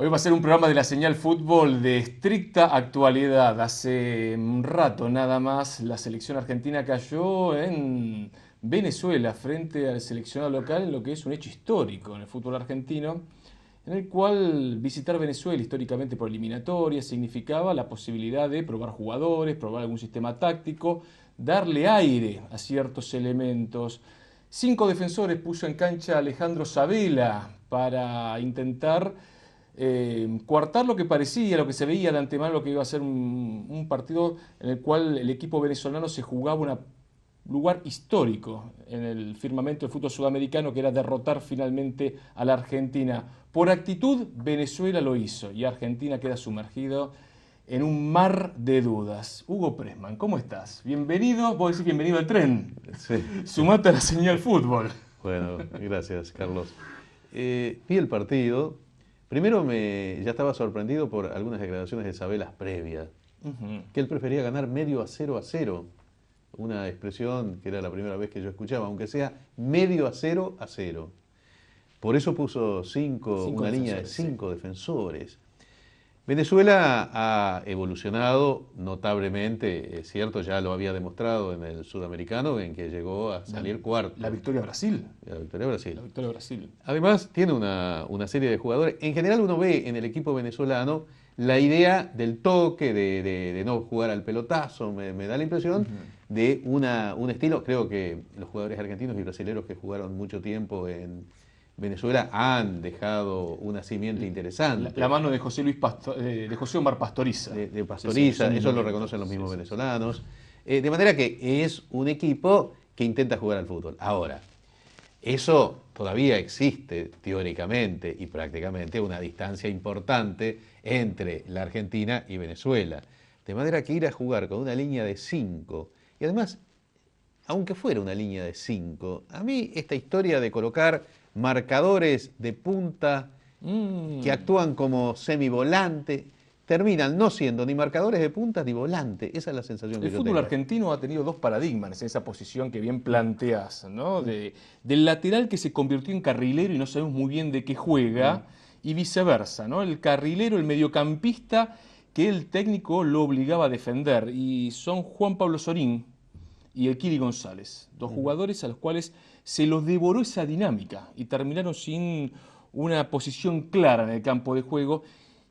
Hoy va a ser un programa de la Señal Fútbol de estricta actualidad. Hace un rato nada más la selección argentina cayó en Venezuela frente al seleccionado local en lo que es un hecho histórico en el fútbol argentino, en el cual visitar Venezuela históricamente por eliminatoria significaba la posibilidad de probar jugadores, probar algún sistema táctico, darle aire a ciertos elementos. 5 defensores puso en cancha Alejandro Sabela para intentar coartar lo que parecía, lo que se veía de antemano, lo que iba a ser un partido en el cual el equipo venezolano se jugaba un lugar histórico en el firmamento del fútbol sudamericano, que era derrotar finalmente a la Argentina. Por actitud, Venezuela lo hizo y Argentina queda sumergido en un mar de dudas. Hugo Pressman, ¿cómo estás? Bienvenido, vos decís bienvenido al tren. Sí. Sumate a la Señal Fútbol. Bueno, gracias, Carlos. Vi el partido. Primero ya estaba sorprendido por algunas declaraciones de Sabela previas, que él prefería ganar medio a 0-0. Una expresión que era la primera vez que yo escuchaba, aunque sea medio a 0-0. Por eso puso una línea de 5 defensores. Venezuela ha evolucionado notablemente, es cierto, ya lo había demostrado en el sudamericano, en que llegó a salir cuarto. La victoria a Brasil. La victoria a Brasil. La victoria a Brasil. Además, tiene una serie de jugadores. En general uno ve en el equipo venezolano la idea del toque, de no jugar al pelotazo, me da la impresión, de un estilo. Creo que los jugadores argentinos y brasileños que jugaron mucho tiempo en Venezuela han dejado una simiente interesante. La mano de José Omar Pastoriza. De Pastoriza, eso lo reconocen los mismos venezolanos. De manera que es un equipo que intenta jugar al fútbol. Ahora, eso todavía existe teóricamente y prácticamente una distancia importante entre la Argentina y Venezuela. De manera que ir a jugar con una línea de 5, y además, aunque fuera una línea de 5, a mí esta historia de colocar marcadores de punta que actúan como semivolante, terminan no siendo ni marcadores de punta ni volante. Esa es la sensación que yo tengo. El fútbol argentino ha tenido dos paradigmas en esa posición que bien planteás, ¿no? Del lateral que se convirtió en carrilero y no sabemos muy bien de qué juega, y viceversa, ¿no? El carrilero, el mediocampista que el técnico lo obligaba a defender. Y son Juan Pablo Sorín y el Kili González, dos jugadores a los cuales se los devoró esa dinámica y terminaron sin una posición clara en el campo de juego.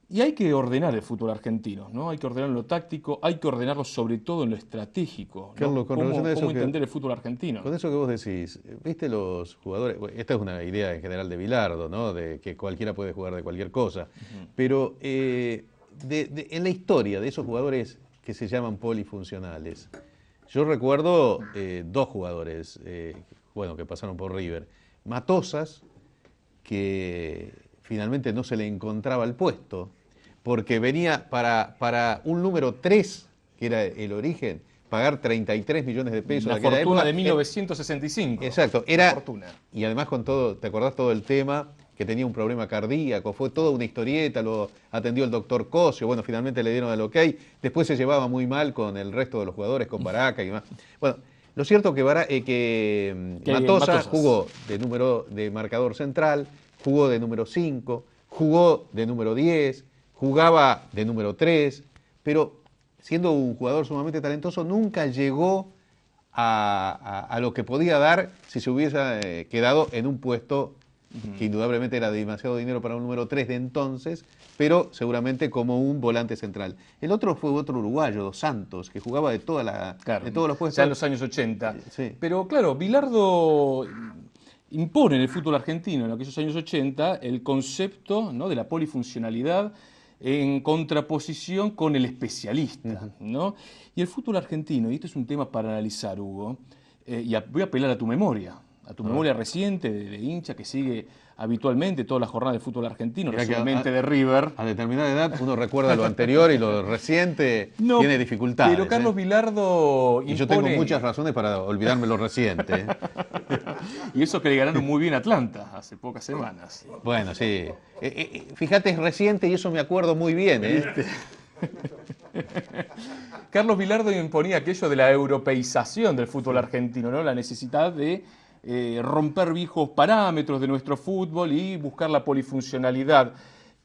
Y hay que ordenar el fútbol argentino, ¿no? Hay que ordenarlo en lo táctico, hay que ordenarlo sobre todo en lo estratégico, ¿no? Carlos, ¿Cómo entender el fútbol argentino? Con eso que vos decís, viste los jugadores, esta es una idea en general de Bilardo, ¿no? De que cualquiera puede jugar de cualquier cosa, pero en la historia de esos jugadores que se llaman polifuncionales, yo recuerdo dos jugadores, que pasaron por River. Matosas, que finalmente no se le encontraba el puesto, porque venía para un número 3, que era el origen, pagar 33 millones de pesos. La fortuna de 1965. Exacto. Era fortuna. Y además con todo, ¿te acordás todo el tema? Que tenía un problema cardíaco, fue toda una historieta, lo atendió el doctor Cosio, bueno, finalmente le dieron el ok, después se llevaba muy mal con el resto de los jugadores, con Baraca y demás. Bueno, lo cierto que Matosas jugó de marcador central, jugó de número 5, jugó de número 10, jugaba de número 3, pero siendo un jugador sumamente talentoso, nunca llegó a lo que podía dar si se hubiese quedado en un puesto que indudablemente era demasiado dinero para un número 3 de entonces, pero seguramente como un volante central. El otro fue otro uruguayo, Dos Santos, que jugaba de todos los puestos. Ya en los años 80. Sí. Pero claro, Bilardo impone en el fútbol argentino en aquellos años 80 el concepto, ¿no?, de la polifuncionalidad en contraposición con el especialista, ¿no? Y el fútbol argentino, y esto es un tema para analizar, Hugo, voy a apelar a tu memoria reciente de hincha que sigue habitualmente todas las jornadas del fútbol argentino, recientemente de River. A determinada edad uno recuerda lo anterior y lo reciente tiene dificultades. Pero Carlos Bilardo impone... Y yo tengo muchas razones para olvidarme lo reciente. Y eso que le ganaron muy bien a Atlanta hace pocas semanas. Bueno, sí. Fíjate, es reciente y eso me acuerdo muy bien. Carlos Bilardo imponía aquello de la europeización del fútbol argentino, ¿no? La necesidad de romper viejos parámetros de nuestro fútbol y buscar la polifuncionalidad.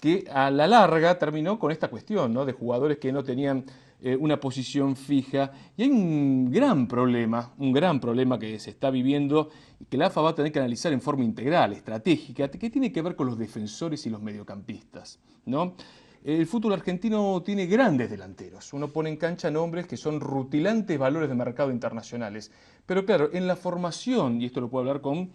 que a la larga terminó con esta cuestión, ¿no?, de jugadores que no tenían una posición fija. Y hay un gran problema que se está viviendo y que la AFA va a tener que analizar en forma integral, estratégica, que tiene que ver con los defensores y los mediocampistas, ¿no? El fútbol argentino tiene grandes delanteros. Uno pone en cancha nombres que son rutilantes valores de mercado internacionales. Pero claro, en la formación, y esto lo puedo hablar con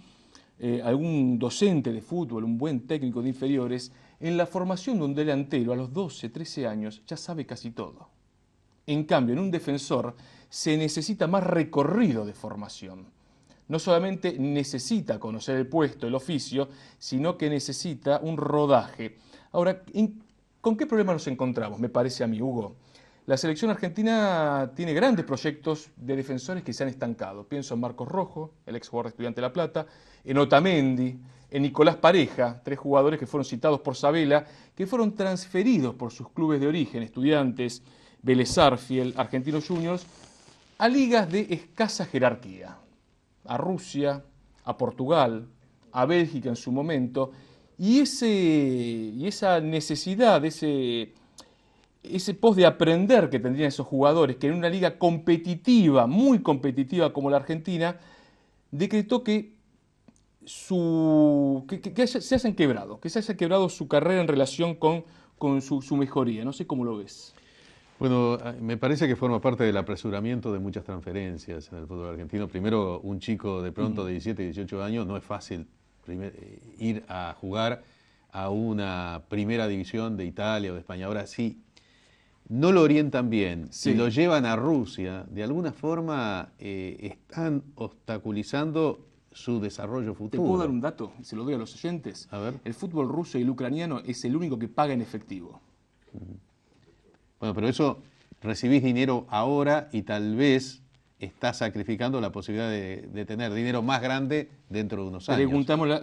algún docente de fútbol, un buen técnico de inferiores, en la formación de un delantero a los 12, 13 años ya sabe casi todo. En cambio, en un defensor se necesita más recorrido de formación. No solamente necesita conocer el puesto, el oficio, sino que necesita un rodaje. Ahora, ¿con qué problema nos encontramos? Me parece a mí, Hugo. La selección argentina tiene grandes proyectos de defensores que se han estancado. Pienso en Marcos Rojo, el ex jugador de Estudiantes de La Plata, en Otamendi, en Nicolás Pareja, 3 jugadores que fueron citados por Sabela, que fueron transferidos por sus clubes de origen, Estudiantes, Vélez Sarsfield, Argentinos Juniors, a ligas de escasa jerarquía. A Rusia, a Portugal, a Bélgica en su momento, y esa necesidad, ese post de aprender que tendrían esos jugadores, que en una liga competitiva, muy competitiva como la Argentina, decretó que se hayan quebrado, su carrera en relación con su mejoría. No sé cómo lo ves. Bueno, me parece que forma parte del apresuramiento de muchas transferencias en el fútbol argentino. Primero, un chico de pronto de 17, 18 años, no es fácil ir a jugar a una primera división de Italia o de España. Ahora sí, no lo orientan bien, si lo llevan a Rusia, de alguna forma están obstaculizando su desarrollo futuro. ¿Te puedo dar un dato? Se lo doy a los oyentes. A ver. El fútbol ruso y el ucraniano es el único que paga en efectivo. Bueno, pero eso, recibís dinero ahora y tal vez estás sacrificando la posibilidad de tener dinero más grande dentro de unos años.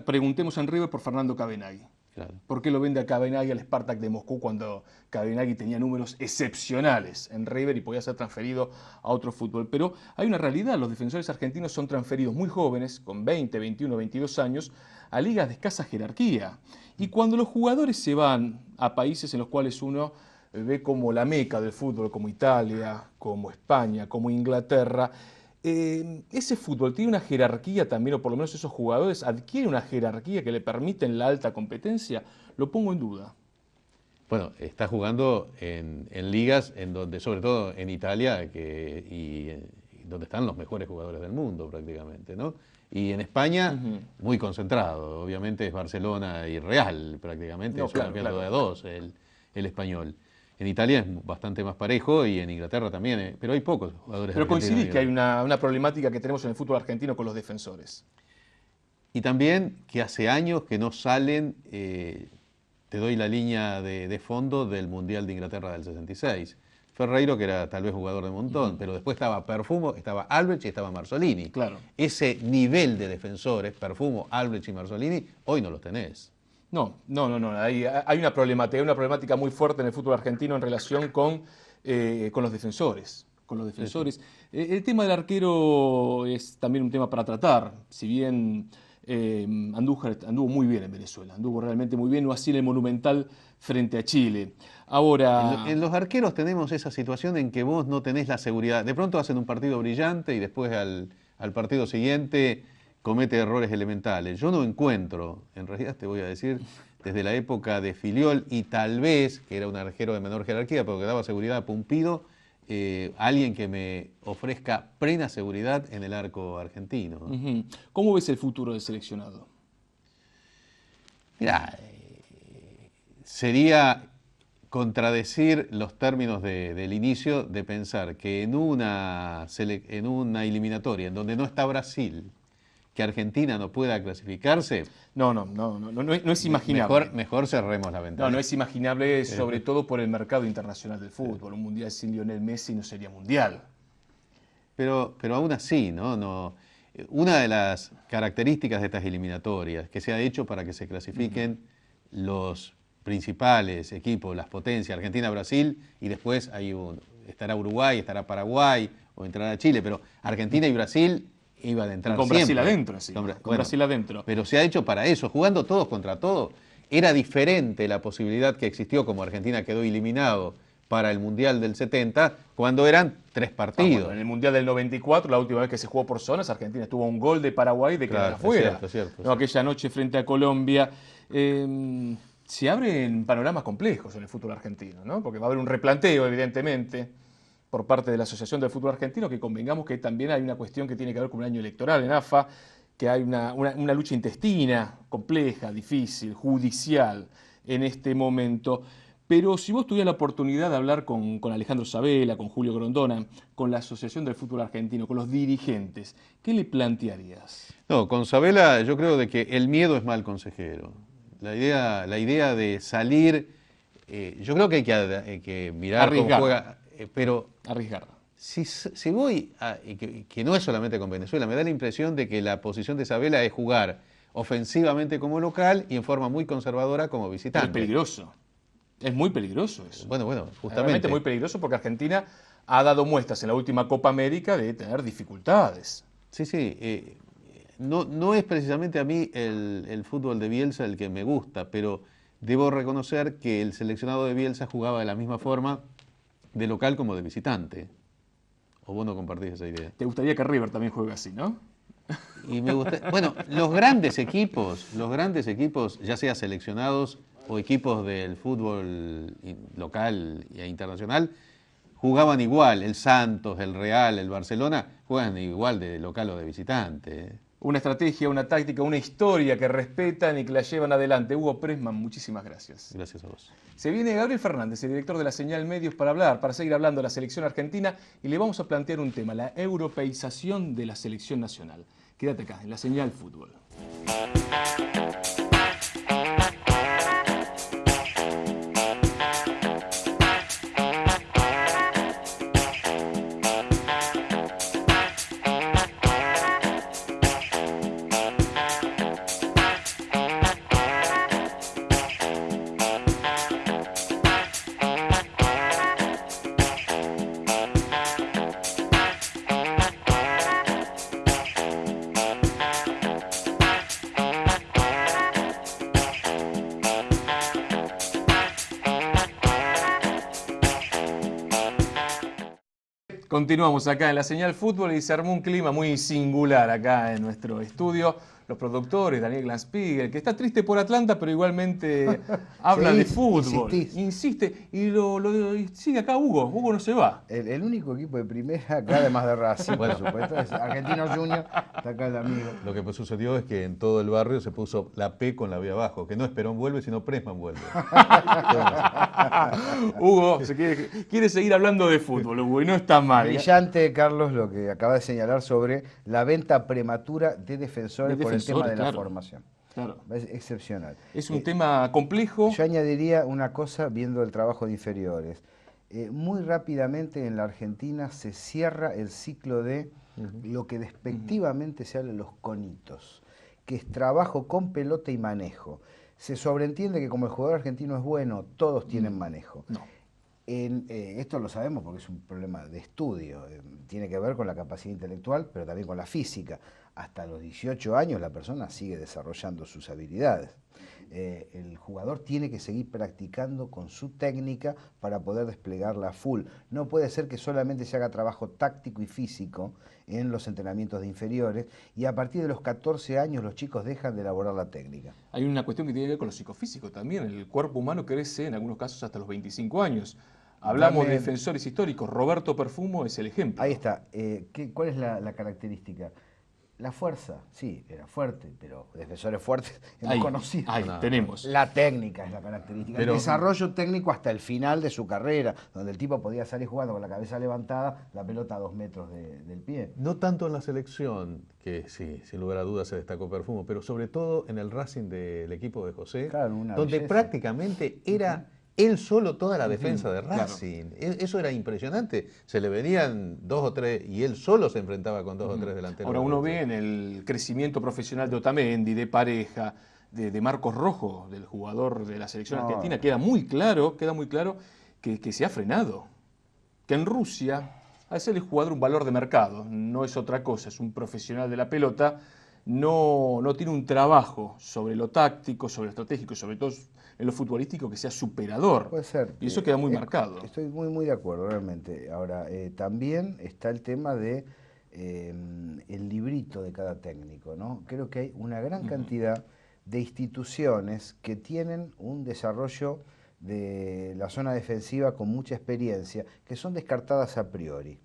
Preguntemos en River por Fernando Cabenagui. Claro. ¿Por qué lo vende a Cabenagui al Spartak de Moscú cuando Cabenagui tenía números excepcionales en River y podía ser transferido a otro fútbol? Pero hay una realidad, los defensores argentinos son transferidos muy jóvenes, con 20, 21, 22 años, a ligas de escasa jerarquía. Y cuando los jugadores se van a países en los cuales uno ve como la meca del fútbol, como Italia, como España, como Inglaterra, ese fútbol tiene una jerarquía también, o por lo menos esos jugadores adquieren una jerarquía que le permiten la alta competencia. Lo pongo en duda. Bueno, está jugando en ligas en donde, sobre todo en Italia, y donde están los mejores jugadores del mundo prácticamente, ¿no? Y en España, muy concentrado. Obviamente es Barcelona y Real prácticamente, no, es un campeonato de dos el español. En Italia es bastante más parejo y en Inglaterra también, pero hay pocos jugadores. Pero coincidís que hay una problemática que tenemos en el fútbol argentino con los defensores. Y también que hace años que no salen, te doy la línea de fondo del Mundial de Inglaterra del 66. Ferreiro, que era tal vez jugador de montón, pero después estaba Perfumo, estaba Albrecht y estaba Marzolini. Claro. Ese nivel de defensores, Perfumo, Albrecht y Marzolini, hoy no los tenés. No. Hay una problemática muy fuerte en el fútbol argentino en relación con los defensores. Sí. El tema del arquero es también un tema para tratar. Si bien anduvo muy bien en Venezuela, anduvo realmente muy bien, no así en el Monumental frente a Chile. Ahora, en los arqueros tenemos esa situación en que vos no tenés la seguridad. De pronto hacen un partido brillante y después al partido siguiente comete errores elementales. Yo no encuentro, en realidad te voy a decir, desde la época de Filiol y tal vez, que era un arquero de menor jerarquía, pero que daba seguridad a Pumpido, alguien que me ofrezca plena seguridad en el arco argentino. ¿Cómo ves el futuro del seleccionado? Mirá, sería contradecir los términos del inicio de pensar que en una eliminatoria en donde no está Brasil, que Argentina no pueda clasificarse. No es imaginable. Mejor cerremos la ventana. No es imaginable, sobre todo por el mercado internacional del fútbol. Un mundial sin Lionel Messi no sería mundial. Pero aún así, ¿no? Una de las características de estas eliminatorias que se ha hecho para que se clasifiquen los principales equipos, las potencias, Argentina, Brasil, y después estará Uruguay, estará Paraguay o entrará Chile, pero Argentina y Brasil iban a entrar con siempre. Brasil adentro, sí. Con Brasil adentro. Pero se ha hecho para eso, jugando todos contra todos. era diferente la posibilidad que existió, como Argentina quedó eliminado para el Mundial del 70, cuando eran 3 partidos. Bueno, en el Mundial del 94, la última vez que se jugó por zonas, Argentina estuvo a un gol de Paraguay de quedar Claro, afuera. es cierto. No, aquella noche frente a Colombia. Se abren panoramas complejos en el fútbol argentino, ¿no? Porque va a haber un replanteo, evidentemente, por parte de la Asociación del Fútbol Argentino, que convengamos que también hay una cuestión que tiene que ver con un año electoral en AFA, que hay una lucha intestina compleja, difícil, judicial en este momento. Pero si vos tuvieras la oportunidad de hablar con Alejandro Sabela, con Julio Grondona, con la Asociación del Fútbol Argentino, con los dirigentes, ¿qué le plantearías? No, con Sabela yo creo de que el miedo es mal consejero. La idea de salir, yo creo que hay que mirar Arriesgar. cómo juega, pero Arriesgar. si voy, que no es solamente con Venezuela, me da la impresión de que la posición de Sabela es jugar ofensivamente como local y en forma muy conservadora como visitante. Es peligroso. Es muy peligroso eso. Bueno, justamente. Realmente muy peligroso porque Argentina ha dado muestras en la última Copa América de tener dificultades. Sí. No es precisamente a mí el fútbol de Bielsa el que me gusta, pero debo reconocer que el seleccionado de Bielsa jugaba de la misma forma de local como de visitante. ¿O vos no compartís esa idea? Te gustaría que River también juegue así, ¿no? Y me gusta, bueno, los grandes equipos, ya sea seleccionados o equipos del fútbol local e internacional, jugaban igual. El Santos, el Real, el Barcelona, juegan igual de local o de visitante. Una estrategia, una táctica, una historia que respetan y que la llevan adelante. Hugo Pressman, muchísimas gracias. Gracias a vos. Se viene Gabriel Fernández, el director de la Señal Medios, para seguir hablando de la selección argentina, y le vamos a plantear un tema, la europeización de la selección nacional. Quédate acá, en la Señal Fútbol. Continuamos acá en la Señal Fútbol y se armó un clima muy singular acá en nuestro estudio. Los productores, Daniel Glanspiegel, que está triste por Atlanta, pero igualmente habla de fútbol. Insiste. Y sigue acá Hugo. Hugo no se va. El único equipo de primera acá, además de Racing, por supuesto, es Argentino Junior. Está acá el amigo. Lo que sucedió es que en todo el barrio se puso la P con la B abajo, que no es Perón vuelve, sino Pressman vuelve. Hugo quiere seguir hablando de fútbol, Hugo, y no está mal. Brillante, Carlos, lo que acaba de señalar sobre la venta prematura de defensores por el tema de la formación. Claro. Es excepcional. Es un tema complejo. Yo añadiría una cosa viendo el trabajo de inferiores. Muy rápidamente en la Argentina se cierra el ciclo de lo que despectivamente se habla de los conitos, que es trabajo con pelota y manejo. Se sobreentiende que como el jugador argentino es bueno, todos tienen manejo. No. Esto lo sabemos porque es un problema de estudio. Tiene que ver con la capacidad intelectual, pero también con la física. Hasta los 18 años la persona sigue desarrollando sus habilidades. El jugador tiene que seguir practicando con su técnica para poder desplegarla a full. No puede ser que solamente se haga trabajo táctico y físico en los entrenamientos de inferiores y a partir de los 14 años los chicos dejan de elaborar la técnica. Hay una cuestión que tiene que ver con lo psicofísico también. El cuerpo humano crece en algunos casos hasta los 25 años. Hablamos de defensores históricos. Roberto Perfumo es el ejemplo. Ahí está. ¿Cuál es la característica? La fuerza, sí, era fuerte, pero defensores fuertes hemos conocido. Ahí tenemos. La técnica es la característica. El desarrollo técnico hasta el final de su carrera, donde el tipo podía salir jugando con la cabeza levantada, la pelota a 2 metros del pie. No tanto en la selección, que sí, sin lugar a dudas se destacó Perfumo, pero sobre todo en el Racing del equipo de José, donde prácticamente era él solo toda la defensa de Racing. Claro. Eso era impresionante. Se le venían 2 o 3 y él solo se enfrentaba con 2 o 3 delanteros. Ahora uno ve en el crecimiento profesional de Otamendi, de Pareja, de Marcos Rojo, del jugador de la selección argentina, queda muy claro que se ha frenado. Que en Rusia, a ese el jugador un valor de mercado, no es otra cosa, es un profesional de la pelota no tiene un trabajo sobre lo táctico, sobre lo estratégico y sobre todo en lo futbolístico que sea superador. Puede ser. Y eso queda muy marcado. Estoy muy de acuerdo, realmente. Ahora, también está el tema de el librito de cada técnico, ¿no? Creo que hay una gran cantidad de instituciones que tienen un desarrollo de la zona defensiva con mucha experiencia, que son descartadas a priori.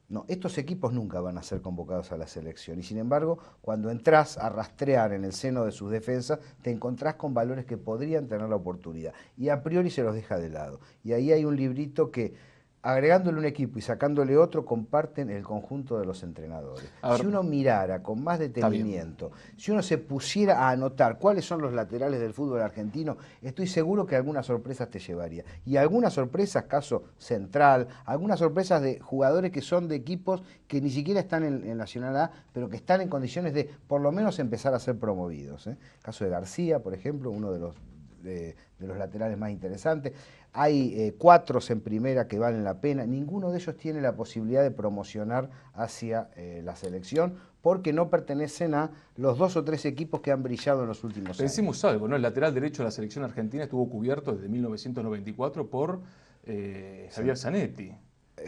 No, estos equipos nunca van a ser convocados a la selección y sin embargo, cuando entras a rastrear en el seno de sus defensas, te encontrás con valores que podrían tener la oportunidad y a priori se los deja de lado. Y ahí hay un librito que, agregándole un equipo y sacándole otro, comparten el conjunto de los entrenadores. Ver, si uno mirara con más detenimiento, si uno se pusiera a anotar cuáles son los laterales del fútbol argentino, estoy seguro que algunas sorpresas te llevaría. Y algunas sorpresas, caso Central, algunas sorpresas de jugadores que son de equipos que ni siquiera están en Nacional A, pero que están en condiciones de por lo menos empezar a ser promovidos. Caso de García, por ejemplo, uno de los laterales más interesantes. Hay 4 en primera que valen la pena. Ninguno de ellos tiene la posibilidad de promocionar hacia la selección porque no pertenecen a los 2 o 3 equipos que han brillado en los últimos años. Pensemos algo, ¿no? El lateral derecho de la selección argentina estuvo cubierto desde 1994 por Javier Zanetti.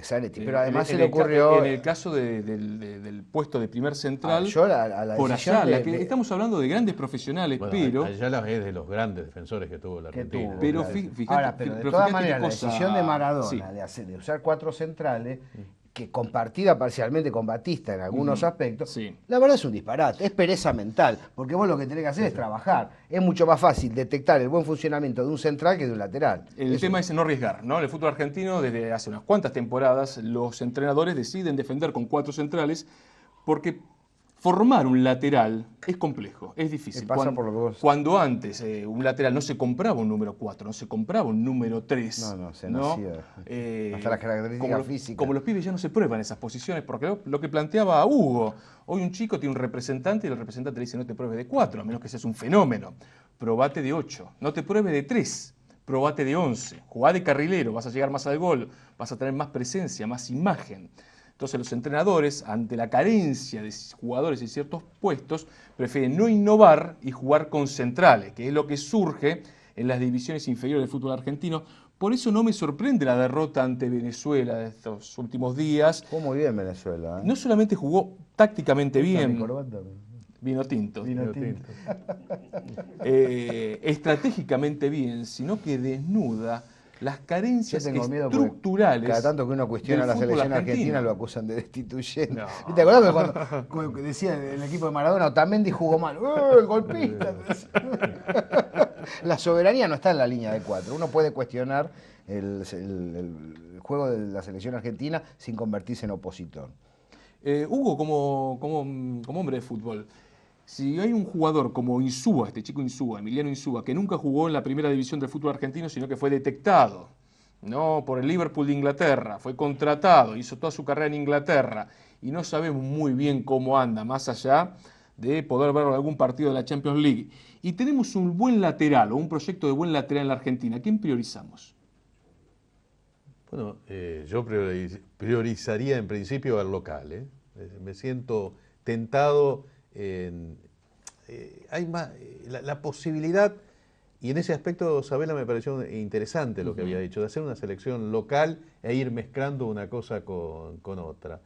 Zanetti, pero además se le ocurrió... En el caso del puesto de primer central, la por Ayala, que estamos hablando de grandes profesionales, bueno, pero... Ayala es de los grandes defensores que tuvo la Argentina. Pero fíjate, ahora, pero de todas maneras, la cosa... decisión de Maradona de usar 4 centrales, que compartida parcialmente con Batista en algunos aspectos, la verdad es un disparate, es pereza mental, porque vos lo que tenés que hacer es trabajar. Es mucho más fácil detectar el buen funcionamiento de un central que de un lateral. El tema es no arriesgar, ¿no? En el fútbol argentino, desde hace unas cuantas temporadas, los entrenadores deciden defender con 4 centrales porque formar un lateral es complejo, es difícil. Cuando antes un lateral no se compraba un número 4, no se compraba un número 3. No, se nacía. Hasta las características físicas. Como los pibes ya no se prueban esas posiciones, porque lo que planteaba Hugo, hoy un chico tiene un representante y el representante le dice no te pruebes de 4, a menos que seas un fenómeno. Probate de 8, no te pruebes de 3. Probate de 11, jugá de carrilero, vas a llegar más al gol, vas a tener más presencia, más imagen. Entonces los entrenadores, ante la carencia de jugadores en ciertos puestos, prefieren no innovar y jugar con centrales, que es lo que surge en las divisiones inferiores del fútbol argentino. Por eso no me sorprende la derrota ante Venezuela de estos últimos días. Jugó muy bien Venezuela. No solamente jugó tácticamente bien, vino tinto. Estratégicamente bien, sino que desnuda las carencias estructurales. Cada tanto que uno cuestiona a la selección argentina lo acusan de destituyente. No. ¿Te acordás que cuando decía el equipo de Maradona, Otamendi jugó mal? ¡El golpista! La soberanía no está en la línea de 4. Uno puede cuestionar el juego de la selección argentina sin convertirse en opositor. Hugo, como hombre de fútbol, si hay un jugador como Insúa, este chico Insúa, Emiliano Insúa, que nunca jugó en la primera división del fútbol argentino, sino que fue detectado, ¿no?, por el Liverpool de Inglaterra, fue contratado, hizo toda su carrera en Inglaterra, y no sabemos muy bien cómo anda, más allá de poder verlo en algún partido de la Champions League. Y tenemos un buen lateral, o un proyecto de buen lateral en la Argentina. ¿Quién priorizamos? Bueno, yo priorizaría en principio al local. Me siento tentado. Hay más la posibilidad, y en ese aspecto Sabela me pareció interesante lo que había dicho, de hacer una selección local e ir mezclando una cosa con otra,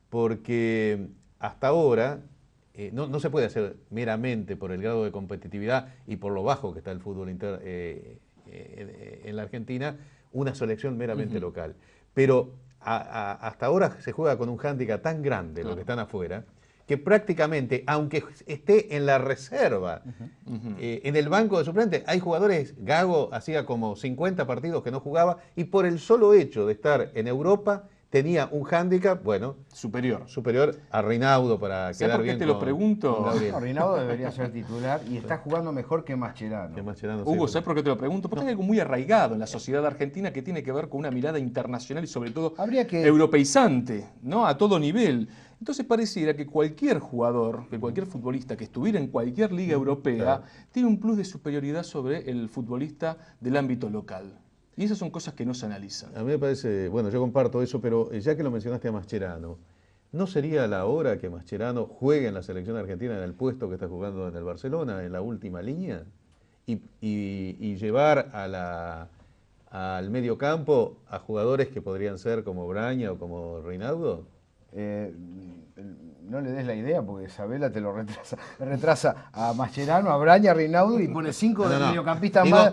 porque hasta ahora no se puede hacer meramente por el grado de competitividad y por lo bajo que está el fútbol en la Argentina, una selección meramente local, pero hasta ahora se juega con un hándicap tan grande los que están afuera, que prácticamente, aunque esté en la reserva, en el banco de suplentes, hay jugadores, Gago hacía como 50 partidos que no jugaba, y por el solo hecho de estar en Europa, tenía un hándicap, bueno, superior a Rinaudo para quedar bien. ¿Por qué te lo pregunto? No, Rinaudo debería ser titular y está jugando mejor que Mascherano. Hugo, ¿sabes por qué te lo pregunto? Porque hay algo muy arraigado en la sociedad argentina que tiene que ver con una mirada internacional y sobre todo europeizante, ¿no?, a todo nivel. Entonces pareciera que cualquier jugador, que cualquier futbolista que estuviera en cualquier liga europea, tiene un plus de superioridad sobre el futbolista del ámbito local. Y esas son cosas que no se analizan. A mí me parece, bueno, yo comparto eso, pero ya que lo mencionaste a Mascherano, ¿No sería la hora que Mascherano juegue en la selección argentina en el puesto que está jugando en el Barcelona, en la última línea? Y llevar al medio campo a jugadores que podrían ser como Braña o como Reinaldo. Eh, no le des la idea porque Isabela te lo retrasa a Mascherano, a Braña, a Reinaldo y pone 5 de mediocampistas Digo, más.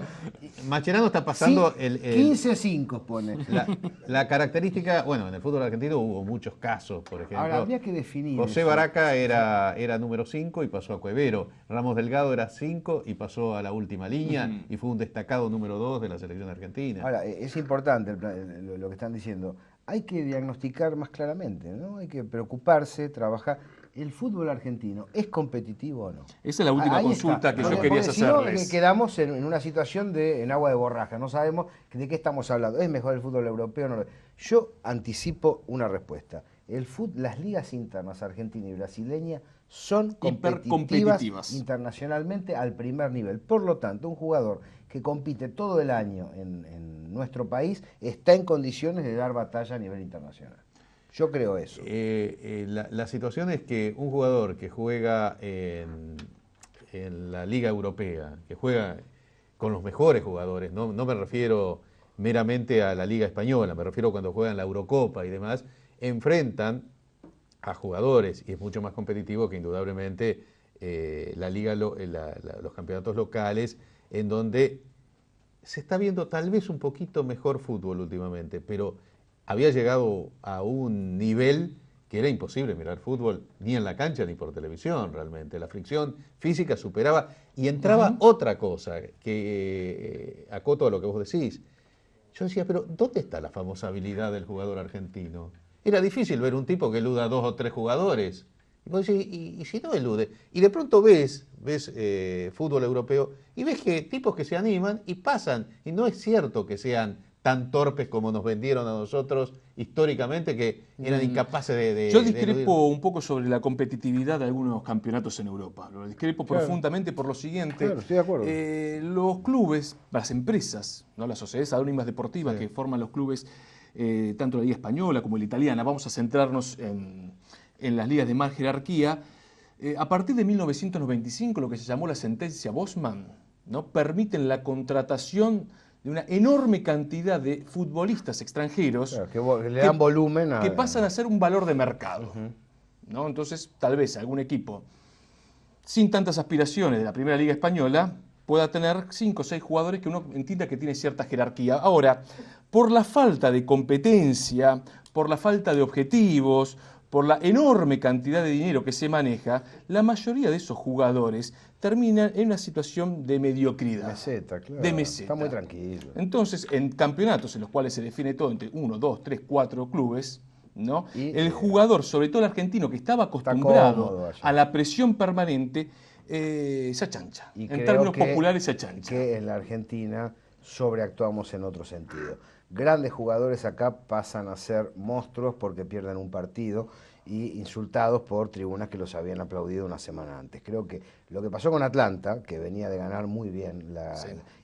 Mascherano está pasando 15-5 pone. la característica, bueno, en el fútbol argentino hubo muchos casos, por ejemplo. Ahora habría que definir José eso. Baraca era número 5 y pasó a Cuevero. Ramos Delgado era 5 y pasó a la última línea y fue un destacado número 2 de la selección argentina. Ahora, es importante lo que están diciendo. Hay que diagnosticar más claramente, ¿no? Hay que preocuparse, trabajar. ¿El fútbol argentino es competitivo o no? Esa es la última Ahí consulta está. que yo quería Si no, hacerles. quedamos en una situación en agua de borraja. No sabemos de qué estamos hablando. ¿Es mejor el fútbol europeo o no? Yo anticipo una respuesta. Las ligas internas argentina y brasileña son competitivas internacionalmente al primer nivel. Por lo tanto, un jugador que compite todo el año en nuestro país está en condiciones de dar batalla a nivel internacional. Yo creo eso. La situación es que un jugador que juega en la Liga Europea, que juega con los mejores jugadores, no me refiero meramente a la Liga Española, me refiero cuando juegan la Eurocopa y demás, enfrentan a jugadores y es mucho más competitivo que indudablemente la liga, los campeonatos locales, en donde se está viendo tal vez un poquito mejor fútbol últimamente, pero había llegado a un nivel que era imposible mirar fútbol ni en la cancha ni por televisión realmente. La fricción física superaba y entraba otra cosa que acoto a lo que vos decís. Yo decía, pero ¿dónde está la famosa habilidad del jugador argentino? Era difícil ver un tipo que eluda 2 o 3 jugadores. Y vos decís, ¿y si no elude? Y de pronto ves fútbol europeo y ves que tipos que se animan y pasan. Y no es cierto que sean tan torpes como nos vendieron a nosotros históricamente, que eran incapaces de Yo discrepo un poco sobre la competitividad de algunos campeonatos en Europa. Lo discrepo profundamente por lo siguiente. Claro, estoy de acuerdo. Los clubes, las empresas, ¿no? Las sociedades anónimas deportivas que forman los clubes, tanto la liga española como la italiana, vamos a centrarnos en las ligas de más jerarquía. A partir de 1995, lo que se llamó la sentencia Bosman, ¿no? Permiten la contratación de una enorme cantidad de futbolistas extranjeros que le dan volumen que pasan a ser un valor de mercado. ¿No? Entonces, tal vez algún equipo sin tantas aspiraciones de la Primera Liga Española pueda tener 5 o 6 jugadores que uno entienda que tiene cierta jerarquía. Ahora, por la falta de competencia, por la falta de objetivos, por la enorme cantidad de dinero que se maneja, la mayoría de esos jugadores terminan en una situación de mediocridad. Meseta, claro. De meseta. Está muy tranquilo. Entonces, en campeonatos en los cuales se define todo entre 1, 2, 3, 4 clubes, ¿no? El jugador, sobre todo el argentino, que estaba acostumbrado a la presión permanente, se achancha. Y en términos populares se achancha. Que en la Argentina sobreactuamos en otro sentido. Grandes jugadores acá pasan a ser monstruos porque pierden un partido y insultados por tribunas que los habían aplaudido una semana antes. Creo que lo que pasó con Atlanta, que venía de ganar muy bien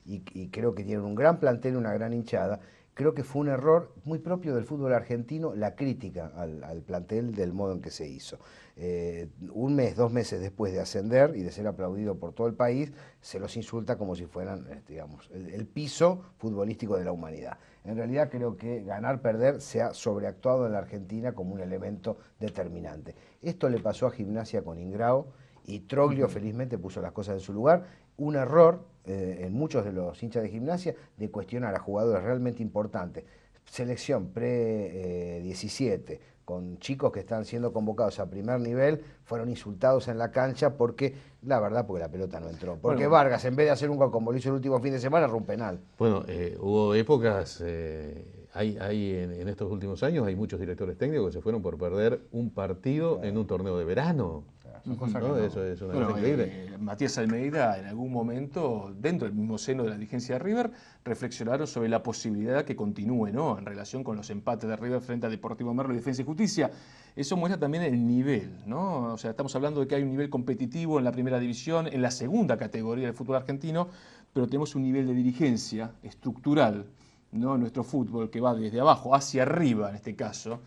y creo que tienen un gran plantel, una gran hinchada, creo que fue un error muy propio del fútbol argentino la crítica al plantel del modo en que se hizo. 1 mes, 2 meses después de ascender y de ser aplaudido por todo el país, se los insulta como si fueran, digamos, el piso futbolístico de la humanidad. En realidad creo que ganar, perder se ha sobreactuado en la Argentina como un elemento determinante. Esto le pasó a Gimnasia con Ingrao y Troglio felizmente puso las cosas en su lugar. Un error en muchos de los hinchas de Gimnasia de cuestionar a jugadores realmente importantes. Selección pre-17, con chicos que están siendo convocados a primer nivel, fueron insultados en la cancha porque la pelota no entró. Porque Vargas, en vez de hacer un gol como lo hizo el último fin de semana, erró un penal. Bueno, hubo épocas, en estos últimos años, hay muchos directores técnicos que se fueron por perder un partido en un torneo de verano. Son cosas ¿no? que no. Eso es una cosa increíble. Matías Almeida, en algún momento, dentro del mismo seno de la dirigencia de River, reflexionaron sobre la posibilidad que continúe, ¿no? En relación con los empates de River frente a Deportivo Merlo y Defensa y Justicia. Eso muestra también el nivel, ¿no? O sea, estamos hablando de que hay un nivel competitivo en la primera división, en la segunda categoría del fútbol argentino, pero tenemos un nivel de dirigencia estructural, ¿no? En nuestro fútbol que va desde abajo hacia arriba, en este caso,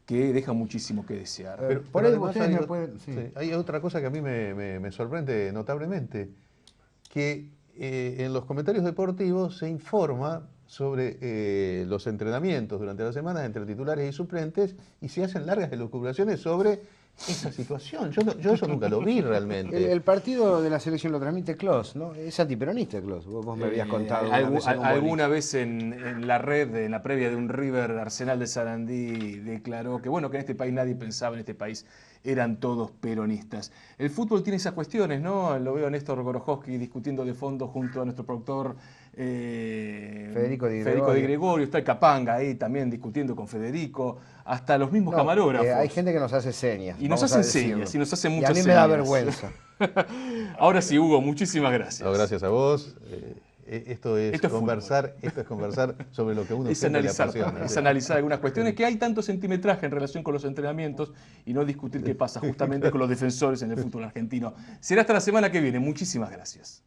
que deja muchísimo que desear. Por ahí además ustedes hay, me pueden... sí. sí, hay otra cosa que a mí me sorprende notablemente, que en los comentarios deportivos se informa sobre los entrenamientos durante la semana entre titulares y suplentes y se hacen largas elucubraciones sobre esa situación. Yo eso nunca lo vi realmente. El partido de la selección lo transmite Klos, ¿no? Es antiperonista Klos. Vos me habías contado Alguna vez en la red, en la previa de un River Arsenal de Sarandí, declaró que bueno, que en este país nadie pensaba, en este país eran todos peronistas. El fútbol tiene esas cuestiones, ¿no? Lo veo a Néstor Gorojowski discutiendo de fondo junto a nuestro productor Federico Di Gregorio. Está el Capanga ahí también discutiendo con Federico, hasta los mismos camarógrafos. Hay gente que nos hace señas. Y nos hacen señas, y nos hacen muchas señas. Y a mí me da vergüenza. Ahora sí, Hugo, muchísimas gracias. No, gracias a vos. Esto es conversar sobre lo que uno siempre le apasiona. Es analizar algunas cuestiones, que hay tanto centimetraje en relación con los entrenamientos y no discutir qué pasa justamente con los defensores en el fútbol argentino. Será hasta la semana que viene. Muchísimas gracias.